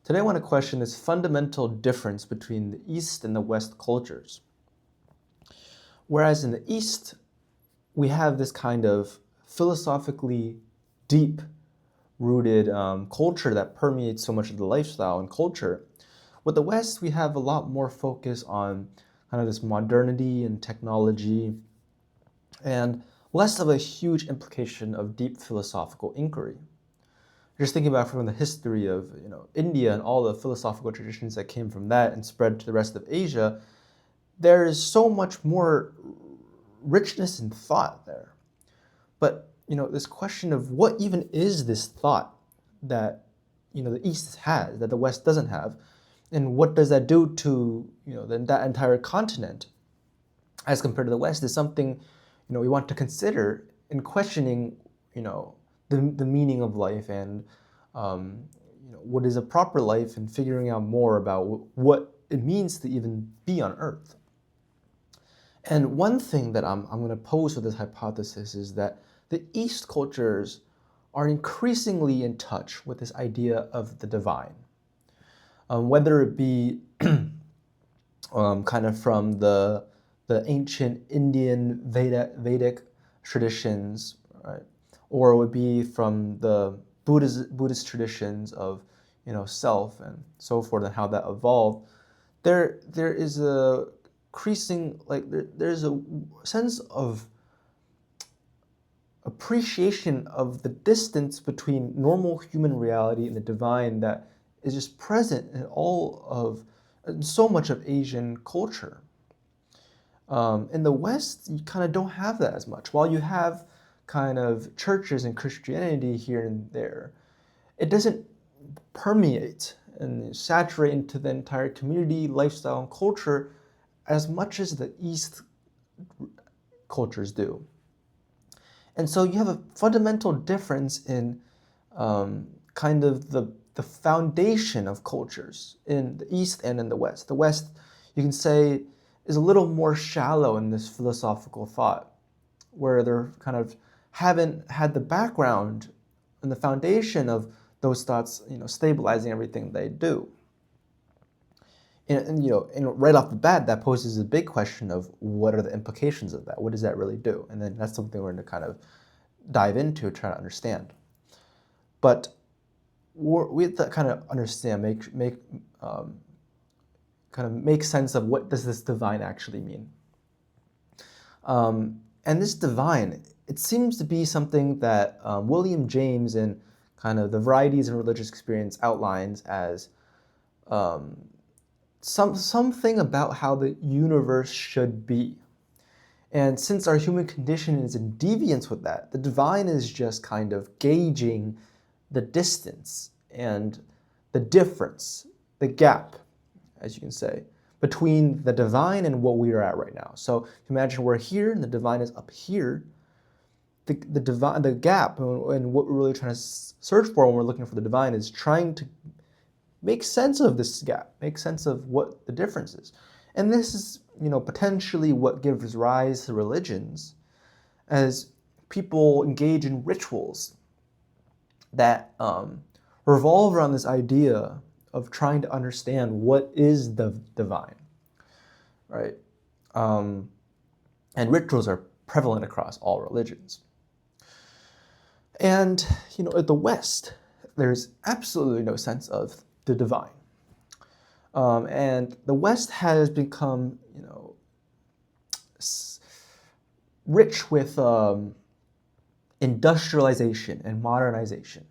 Today I want to question this fundamental difference between the East and the West cultures. Whereas in the East, we have this kind of philosophically deep rooted culture that permeates so much of the lifestyle and culture. With the West, we have a lot more focus on kind of this modernity and technology and less of a huge implication of deep philosophical inquiry. Just thinking about from the history of India and all the philosophical traditions that came from that and spread to the rest of Asia, there is so much more richness in thought there. But this question of what even is this thought that the East has that the West doesn't have, and what does that do to that entire continent as compared to the West is something we want to consider in questioning the meaning of life and what is a proper life and figuring out more about what it means to even be on Earth. And one thing that I'm going to pose with this hypothesis is that the East cultures are increasingly in touch with this idea of the divine, whether it be kind of from the ancient Indian Vedic traditions, right? Or it would be from the Buddhist traditions of self and so forth and how that evolved. There is a increasing there's a sense of appreciation of the distance between normal human reality and the divine that is just present in so much of Asian culture. In the West, you kind of don't have that as much. While you have kind of churches and Christianity here and there, it doesn't permeate and saturate into the entire community, lifestyle, and culture as much as the East cultures do. And so you have a fundamental difference in kind of the foundation of cultures in the East and in the West. The West, you can say, is a little more shallow in this philosophical thought, where they're kind of haven't had the background and the foundation of those thoughts, stabilizing everything they do. And right off the bat, that poses a big question of what are the implications of that? What does that really do? And then that's something we're going to kind of dive into, try to understand. But we have to kind of understand, make sense of what does this divine actually mean. And this divine, it seems to be something that William James in kind of the Varieties in Religious Experience outlines as something about how the universe should be. And since our human condition is in deviance with that, the divine is just kind of gauging the distance and the difference, the gap, as you can say, between the divine and what we are at right now. So imagine we're here and the divine is up here. The gap and what we're really trying to search for when we're looking for the divine is trying to make sense of this gap, make sense of what the difference is. And this is, potentially what gives rise to religions, as people engage in rituals that revolve around this idea of trying to understand what is the divine, right? And rituals are prevalent across all religions. And, at the West, there's absolutely no sense of the divine. And the West has become, rich with industrialization and modernization.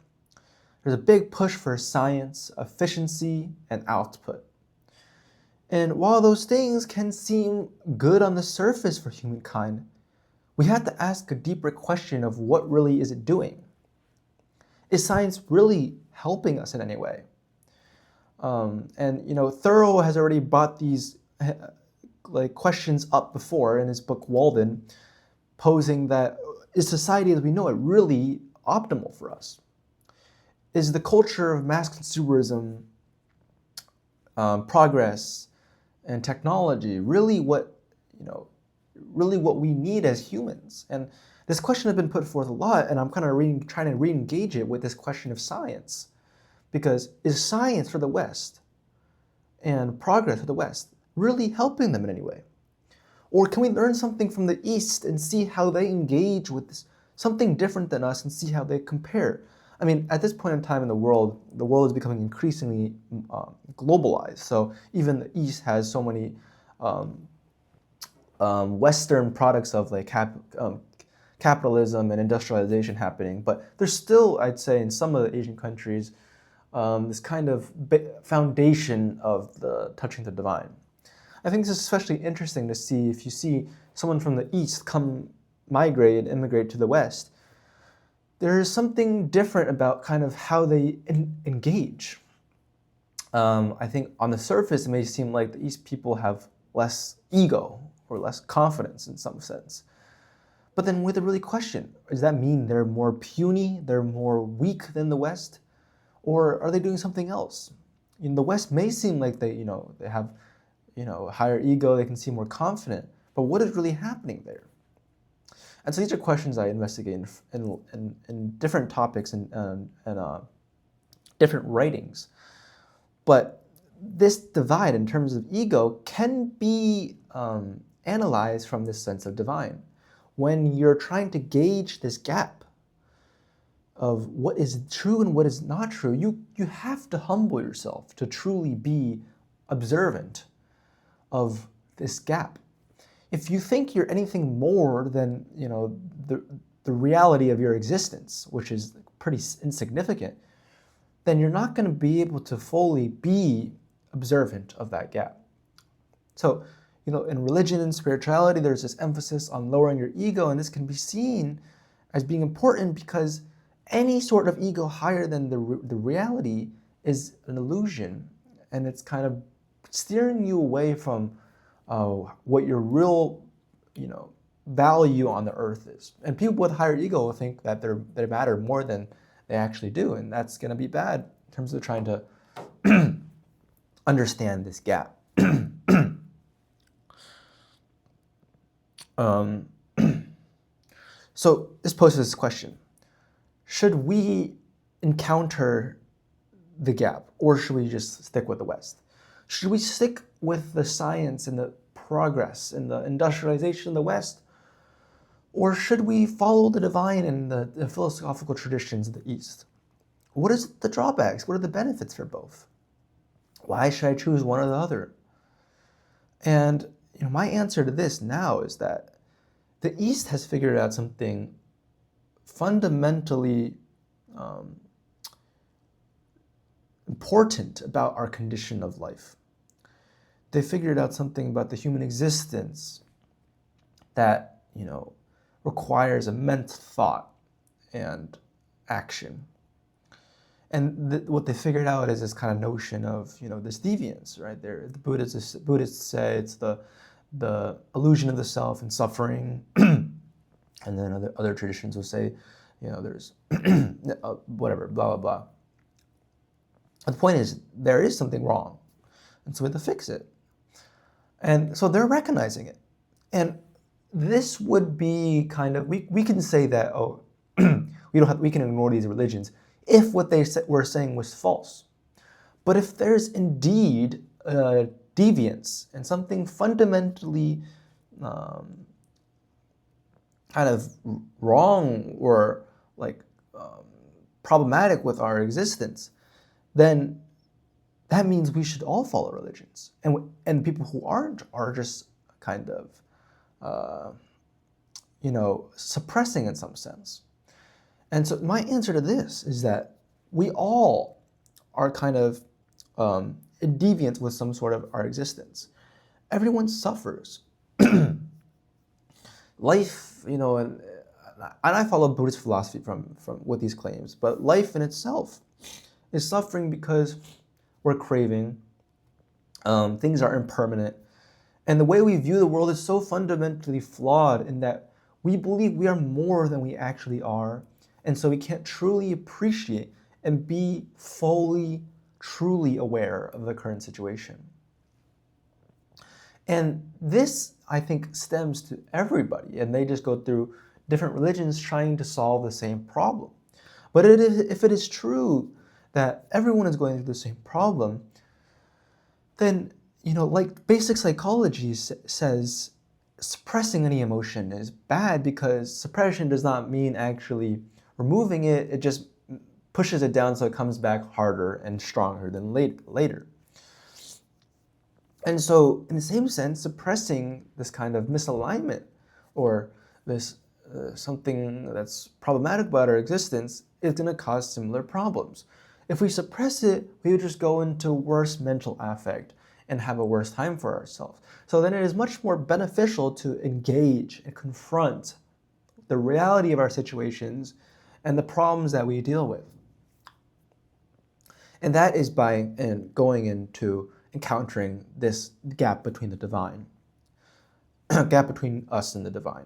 There's a big push for science, efficiency, and output. And while those things can seem good on the surface for humankind, we have to ask a deeper question of what really is it doing? Is science really helping us in any way? And Thoreau has already brought these questions up before in his book Walden, posing that is society as we know it really optimal for us? Is the culture of mass consumerism, progress, and technology really what we need as humans? And this question has been put forth a lot, and I'm kind of trying to re-engage it with this question of science. Because is science for the West and progress for the West really helping them in any way? Or can we learn something from the East and see how they engage with this, something different than us, and see how they compare? I mean, at this point in time in the world is becoming increasingly globalized. So even the East has so many Western products of like capitalism and industrialization happening, but there's still, I'd say, in some of the Asian countries, this kind of foundation of the touching the divine. I think this is especially interesting to see if you see someone from the East immigrate to the West. There is something different about kind of how they engage. I think on the surface, it may seem like the East people have less ego or less confidence in some sense. But then we have to really question, does that mean they're more puny, they're more weak than the West? Or are they doing something else? In the West may seem like they have a higher ego, they can seem more confident, but what is really happening there? And so these are questions I investigate in different topics and different writings. But this divide in terms of ego can be analyzed from this sense of divine. When you're trying to gauge this gap of what is true and what is not true, you have to humble yourself to truly be observant of this gap. If you think you're anything more than the reality of your existence, which is pretty insignificant, then you're not going to be able to fully be observant of that gap. So, in religion and spirituality, there's this emphasis on lowering your ego, and this can be seen as being important because any sort of ego higher than the reality is an illusion, and it's kind of steering you away from what your real, value on the earth is. And people with higher ego will think that they matter more than they actually do, and that's going to be bad in terms of trying to understand this gap. So this poses this question: should we encounter the gap, or should we just stick with the West? Should we stick with the science and the progress and the industrialization of the West, or should we follow the divine and the philosophical traditions of the East? What is the drawbacks? What are the benefits for both? Why should I choose one or the other? And my answer to this now is that the East has figured out something fundamentally important about our condition of life. They figured out something about the human existence that, requires immense thought and action. And what they figured out is this kind of notion of, this deviance, right? The Buddhists say it's the illusion of the self and suffering. And then other traditions will say, there's whatever, blah, blah, blah. But the point is, there is something wrong. And so we have to fix it. And so they're recognizing it. And this would be kind of, we can say that, we can ignore these religions if what they were saying was false. But if there's indeed deviance and something fundamentally kind of wrong or problematic with our existence, then that means we should all follow religions. And people who aren't are just kind of, suppressing in some sense. And so my answer to this is that we all are kind of in deviance with some sort of our existence. Everyone suffers. Life, and I follow Buddhist philosophy from with these claims, but life in itself is suffering because we're craving, things are impermanent, and the way we view the world is so fundamentally flawed in that we believe we are more than we actually are, and so we can't truly appreciate and be fully, truly aware of the current situation. And this, I think, stems to everybody, and they just go through different religions trying to solve the same problem. But if it is true that everyone is going through the same problem, then, like basic psychology says, suppressing any emotion is bad, because suppression does not mean actually removing it. It just pushes it down so it comes back harder and stronger than later. And so, in the same sense, suppressing this kind of misalignment or this something that's problematic about our existence is going to cause similar problems. If we suppress it, we would just go into worse mental affect and have a worse time for ourselves. So then it is much more beneficial to engage and confront the reality of our situations and the problems that we deal with. And that is by going into encountering this gap between the divine, gap between us and the divine.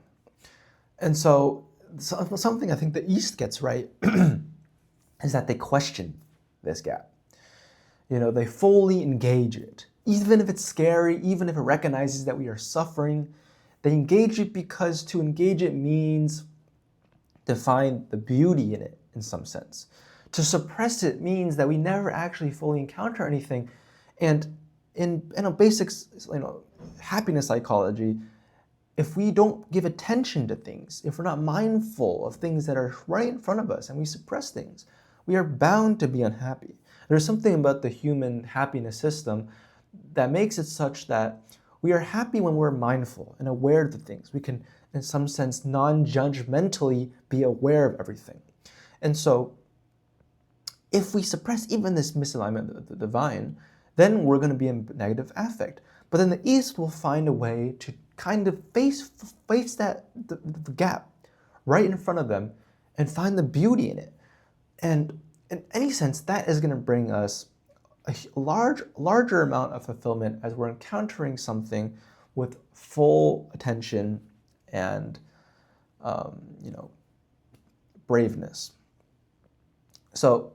And so something I think the East gets right is that they question this gap. They fully engage it. Even if it's scary, even if it recognizes that we are suffering, they engage it because to engage it means to find the beauty in it in some sense. To suppress it means that we never actually fully encounter anything. And in basics, happiness psychology, if we don't give attention to things, if we're not mindful of things that are right in front of us and we suppress things, we are bound to be unhappy. There's something about the human happiness system that makes it such that we are happy when we're mindful and aware of the things. We can, in some sense, non-judgmentally be aware of everything. And so, if we suppress even this misalignment of the divine, then we're going to be in negative affect. But then the East will find a way to kind of face that the gap right in front of them and find the beauty in it. And in any sense, that is going to bring us a larger amount of fulfillment as we're encountering something with full attention and braveness. So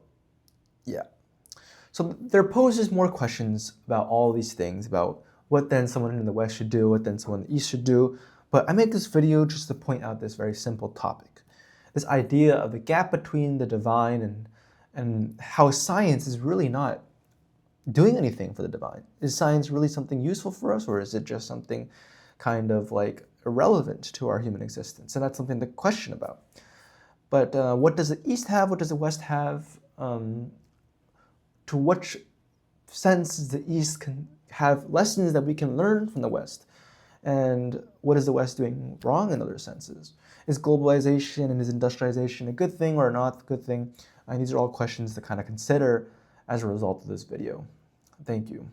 there poses more questions about all these things, about what then someone in the West should do, what then someone in the East should do. But I make this video just to point out this very simple topic. This idea of the gap between the divine and how science is really not doing anything for the divine. Is science really something useful for us, or is it just something kind of like irrelevant to our human existence? And that's something to question about. But what does the East have? What does the West have? To what sense does the East can have lessons that we can learn from the West? And what is the West doing wrong in other senses? Is globalization and is industrialization a good thing or not a good thing? These are all questions to kind of consider as a result of this video. Thank you.